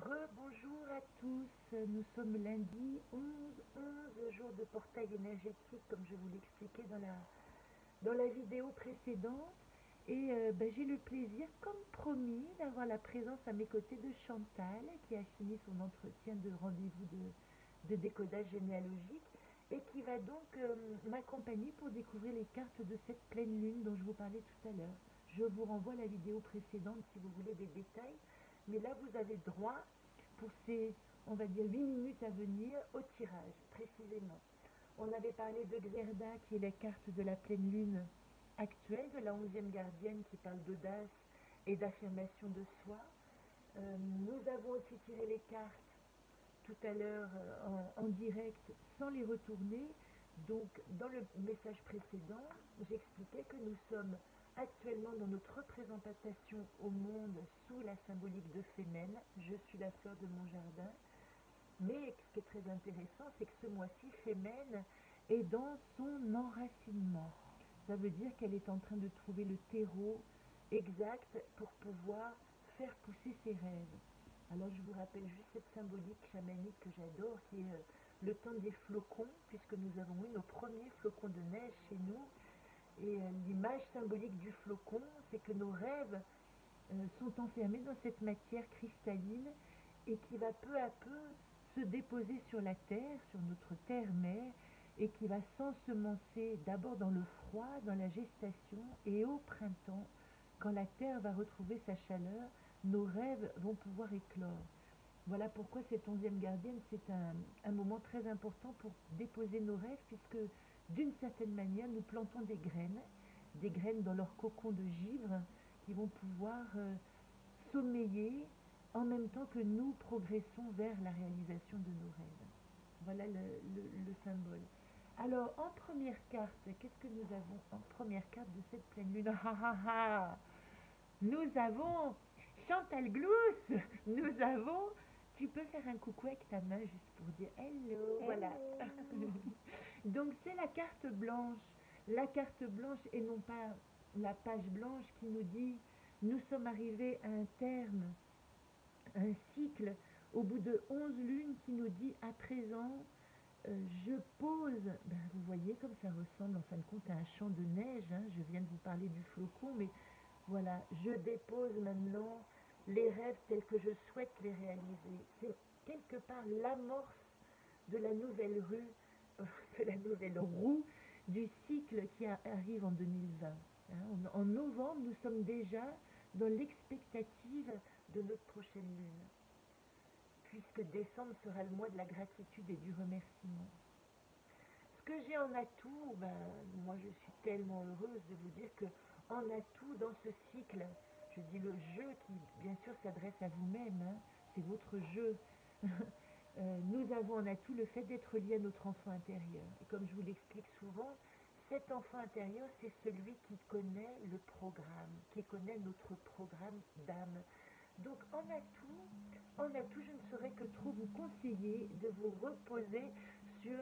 Bonjour à tous, nous sommes lundi 11 jours de portail énergétique comme je vous l'expliquais dans la vidéo précédente et j'ai le plaisir comme promis d'avoir la présence à mes côtés de Chantal qui a fini son entretien de rendez-vous de décodage généalogique et qui va donc m'accompagner pour découvrir les cartes de cette pleine lune dont je vous parlais tout à l'heure. Je vous renvoie à la vidéo précédente si vous voulez des détails. Mais là, vous avez droit, pour ces, on va dire, 8 minutes à venir, au tirage, précisément. On avait parlé de Xerda, qui est la carte de la pleine lune actuelle, de la 11e gardienne, qui parle d'audace et d'affirmation de soi. Nous avons aussi tiré les cartes tout à l'heure en direct, sans les retourner. Donc, dans le message précédent, j'expliquais que nous sommes actuellement dans notre représentation au monde sous la symbolique de Femen. Je suis la fleur de mon jardin. Mais ce qui est très intéressant, c'est que ce mois-ci, Femen est dans son enracinement. Ça veut dire qu'elle est en train de trouver le terreau exact pour pouvoir faire pousser ses rêves. Alors je vous rappelle juste cette symbolique chamanique que j'adore, qui est le temps des flocons, puisque nous avons eu nos premiers flocons de neige chez nous. Et l'image symbolique du flocon, c'est que nos rêves sont enfermés dans cette matière cristalline et qui va peu à peu se déposer sur la terre, sur notre terre-mère, et qui va s'ensemencer d'abord dans le froid, dans la gestation, et au printemps, quand la terre va retrouver sa chaleur, nos rêves vont pouvoir éclore. Voilà pourquoi cette 11e gardienne, c'est un moment très important pour déposer nos rêves, puisque d'une certaine manière, nous plantons des graines dans leur cocon de givre, qui vont pouvoir sommeiller en même temps que nous progressons vers la réalisation de nos rêves. Voilà le symbole. Alors, en première carte, qu'est-ce que nous avons en première carte de cette pleine lune? Nous avons Chantal Glous. Nous avons... Tu peux faire un coucou avec ta main juste pour dire hello. Voilà. Donc, c'est la carte blanche. La carte blanche et non pas la page blanche qui nous dit nous sommes arrivés à un terme, un cycle au bout de 11 lunes qui nous dit à présent je pose, vous voyez comme ça ressemble en fin de compte à un champ de neige, hein. Je viens de vous parler du flocon, mais voilà, je dépose maintenant les rêves tels que je souhaite les réaliser. C'est quelque part l'amorce de la nouvelle roue du cycle qui arrive en 2020. Hein. En novembre, nous sommes déjà dans l'expectative de notre prochaine lune, puisque décembre sera le mois de la gratitude et du remerciement. Ce que j'ai en atout, moi je suis tellement heureuse de vous dire que en atout dans ce cycle, je dis le jeu qui bien sûr s'adresse à vous-même, hein, c'est votre jeu. Nous avons en atout le fait d'être lié à notre enfant intérieur. Et comme je vous l'explique souvent, cet enfant intérieur, c'est celui qui connaît le programme, qui connaît notre programme d'âme. Donc en atout, je ne saurais que trop vous conseiller de vous reposer sur,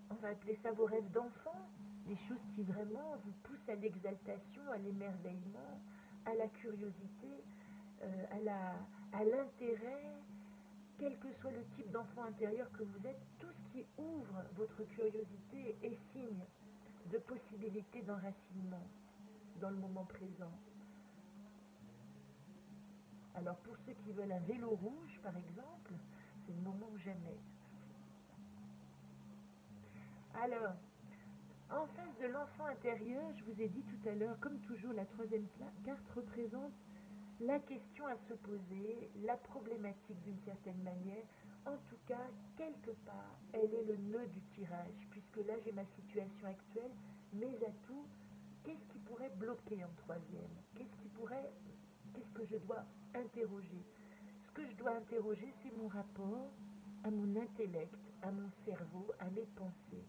on va appeler ça vos rêves d'enfant, les choses qui vraiment vous poussent à l'exaltation, à l'émerveillement, à la curiosité, à l'intérêt, quel que soit le type d'enfant intérieur que vous êtes, tout ce qui ouvre votre curiosité est signe de possibilité d'enracinement dans le moment présent. Alors pour ceux qui veulent un vélo rouge, par exemple, c'est le moment ou jamais. Alors, en face de l'enfant intérieur, je vous ai dit tout à l'heure, comme toujours, la troisième carte représente la question à se poser, la problématique d'une certaine manière. En tout cas, quelque part, elle est le nœud du tirage, puisque là, j'ai ma situation actuelle, mes atouts. Qu'est-ce qui pourrait bloquer en troisième? Qu'est-ce que je dois interroger? Ce que je dois interroger, c'est mon rapport à mon intellect, à mon cerveau, à mes pensées.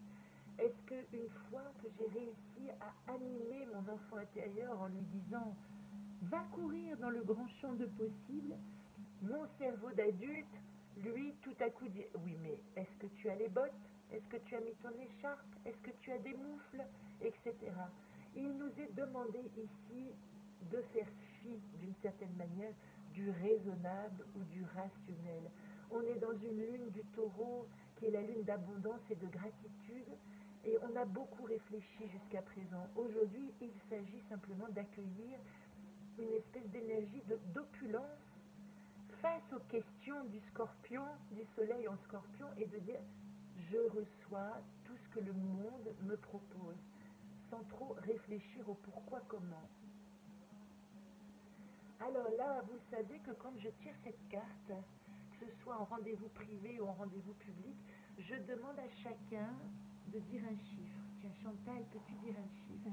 Est-ce qu'une fois que j'ai réussi à animer mon enfant intérieur en lui disant « Va courir dans le grand champ de possibles », mon cerveau d'adulte, lui, tout à coup dit « Oui, mais est-ce que tu as les bottes? Est-ce que tu as mis ton écharpe? Est-ce que tu as des moufles ?» etc. Il nous est demandé ici de faire défi d'une certaine manière du raisonnable ou du rationnel. On est dans une lune du taureau qui est la lune d'abondance et de gratitude et on a beaucoup réfléchi jusqu'à présent. Aujourd'hui, il s'agit simplement d'accueillir une espèce d'énergie d'opulence face aux questions du scorpion, du soleil en scorpion et de dire je reçois tout ce que le monde me propose sans trop réfléchir au pourquoi comment. Alors là, vous savez que quand je tire cette carte, que ce soit en rendez-vous privé ou en rendez-vous public, je demande à chacun de dire un chiffre. Tiens, Chantal, peux-tu dire un chiffre?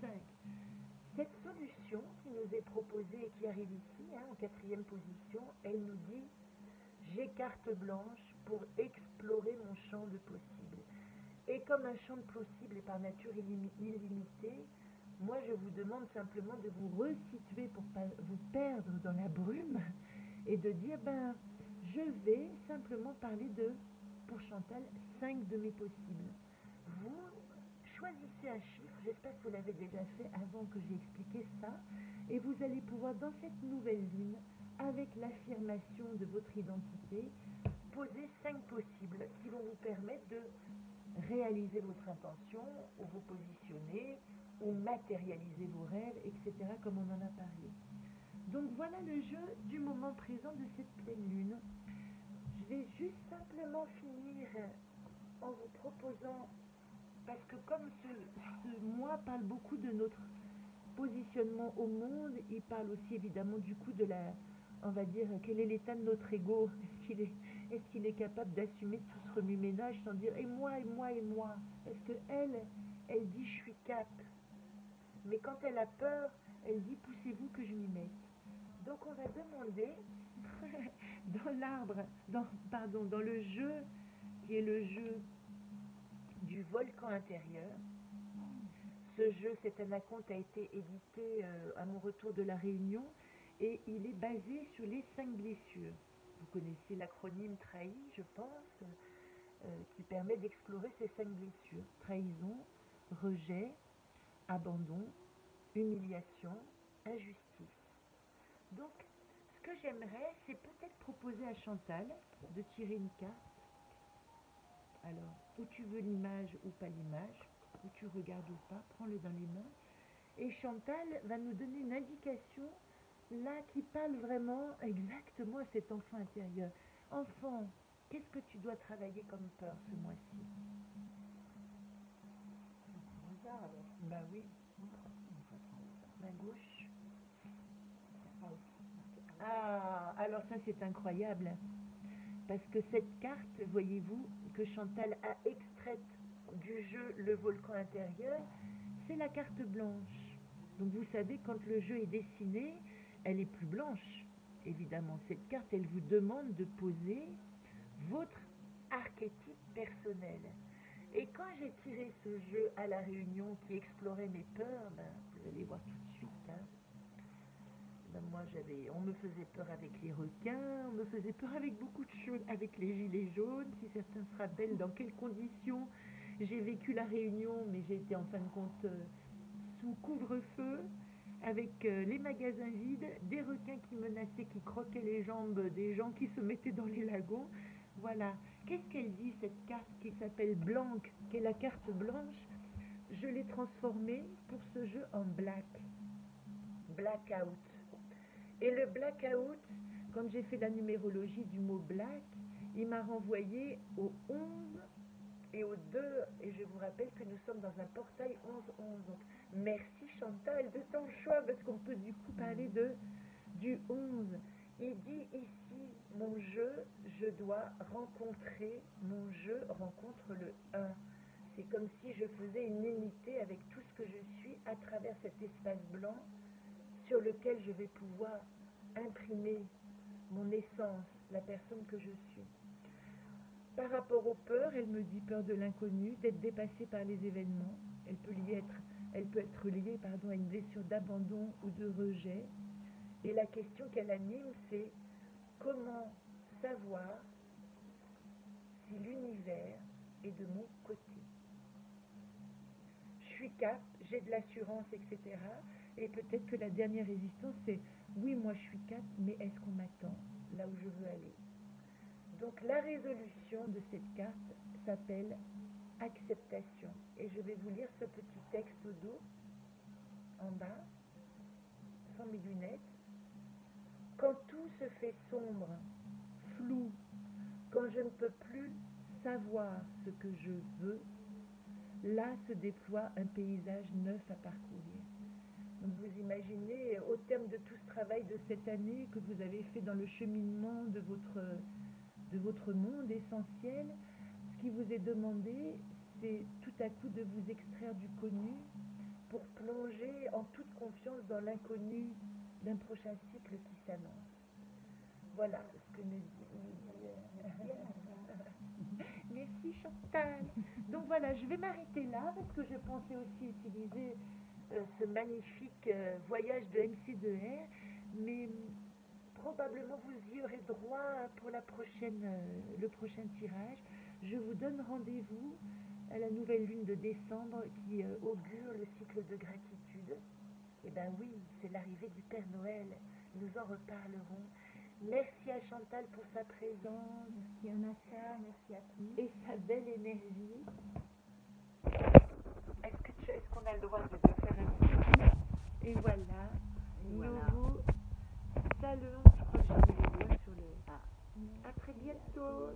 5. Cette solution qui nous est proposée et qui arrive ici, en 4e position, elle nous dit « J'ai carte blanche pour explorer mon champ de possibles ». Et comme un champ de possibles est par nature illimité, moi je vous demande simplement de vous resituer pour ne pas vous perdre dans la brume et de dire je vais simplement parler de, pour Chantal, 5 de mes possibles. Vous choisissez un chiffre, j'espère que vous l'avez déjà fait avant que j'ai expliqué ça, et vous allez pouvoir dans cette nouvelle lune, avec l'affirmation de votre identité, poser 5 possibles qui vont vous permettre de réaliser votre intention, ou vous positionner, ou matérialiser vos rêves, etc., comme on en a parlé. Donc voilà le jeu du moment présent de cette pleine lune. Je vais juste simplement finir en vous proposant, parce que comme ce mois parle beaucoup de notre positionnement au monde, il parle aussi évidemment du coup de la, on va dire, quel est l'état de notre ego, est-ce qu'il est capable d'assumer tout ce remue-ménage sans dire et moi, et moi, et moi, parce que elle dit je suis cap, mais quand elle a peur, elle dit poussez-vous que je m'y mette. Donc on va demander dans l'arbre, dans le jeu qui est le jeu du volcan intérieur. Ce jeu, cet anaconte a été édité à mon retour de la Réunion et il est basé sur les 5 blessures. Vous connaissez l'acronyme TRAHI, je pense, qui permet d'explorer ces 5 blessures. Trahison, rejet, abandon, humiliation, injustice. Donc, ce que j'aimerais, c'est peut-être proposer à Chantal de tirer une carte. Alors, où tu veux l'image ou pas l'image, où tu regardes ou pas, prends-le dans les mains. Et Chantal va nous donner une indication, là, qui parle vraiment exactement à cet enfant intérieur. Enfant, qu'est-ce que tu dois travailler comme peur ce mois-ci? Ben oui. Main gauche. Ah, alors ça c'est incroyable. Parce que cette carte, voyez-vous, que Chantal a extraite du jeu Le Volcan intérieur, c'est la carte blanche. Donc vous savez, quand le jeu est dessiné, elle est plus blanche. Évidemment, cette carte, elle vous demande de poser votre archétype personnel. Et quand j'ai tiré ce jeu à la Réunion qui explorait mes peurs, vous allez voir tout de suite, moi on me faisait peur avec les requins, on me faisait peur avec beaucoup de choses, avec les gilets jaunes, si certains se rappellent dans quelles conditions j'ai vécu la Réunion, mais j'ai été en fin de compte sous couvre-feu, avec les magasins vides, des requins qui menaçaient, qui croquaient les jambes des gens qui se mettaient dans les lagons. Voilà. Qu'est-ce qu'elle dit, cette carte qui s'appelle Blanc, qui est la carte blanche? Je l'ai transformée pour ce jeu en black. Blackout. Et le blackout, quand j'ai fait la numérologie du mot black, il m'a renvoyé au 11 et au 2. Et je vous rappelle que nous sommes dans un portail 11-11. Donc, merci Chantal de ton choix, parce qu'on peut du coup parler du 11. Il dit ici, mon jeu, je dois rencontrer, mon jeu rencontre le 1. C'est comme si je faisais une unité avec tout ce que je suis à travers cet espace blanc sur lequel je vais pouvoir imprimer mon essence, la personne que je suis. Par rapport aux peurs, elle me dit peur de l'inconnu, d'être dépassée par les événements. Elle peut être liée à une blessure d'abandon ou de rejet. Et la question qu'elle anime, c'est comment savoir si l'univers est de mon côté. Je suis cap, j'ai de l'assurance, etc. Et peut-être que la dernière résistance, c'est oui, moi je suis 4, mais est-ce qu'on m'attend là où je veux aller? Donc la résolution de cette carte s'appelle acceptation. Et je vais vous lire ce petit texte au dos, en bas, sans mes lunettes. Quand tout se fait sombre, flou, quand je ne peux plus savoir ce que je veux, là se déploie un paysage neuf à parcourir. Donc vous imaginez, au terme de tout ce travail de cette année que vous avez fait dans le cheminement de votre monde essentiel, ce qui vous est demandé, c'est tout à coup de vous extraire du connu pour plonger en toute confiance dans l'inconnu d'un prochain cycle qui s'annonce. Voilà ce que nous dit. Merci Chantal. Donc voilà, je vais m'arrêter là parce que je pensais aussi utiliser ce magnifique voyage de MC2R, mais probablement vous y aurez droit pour le prochain tirage. Je vous donne rendez-vous à la nouvelle lune de décembre qui augure le cycle de gratitude. Eh bien oui, c'est l'arrivée du Père Noël. Nous en reparlerons. Merci à Chantal pour sa présence. Merci Anassa, merci à tous. Et sa belle énergie. Est-ce qu'on a le droit de faire un petit... Et voilà. Nous vous saluons. Je crois que j'ai mis les doigts sur le... À très bientôt.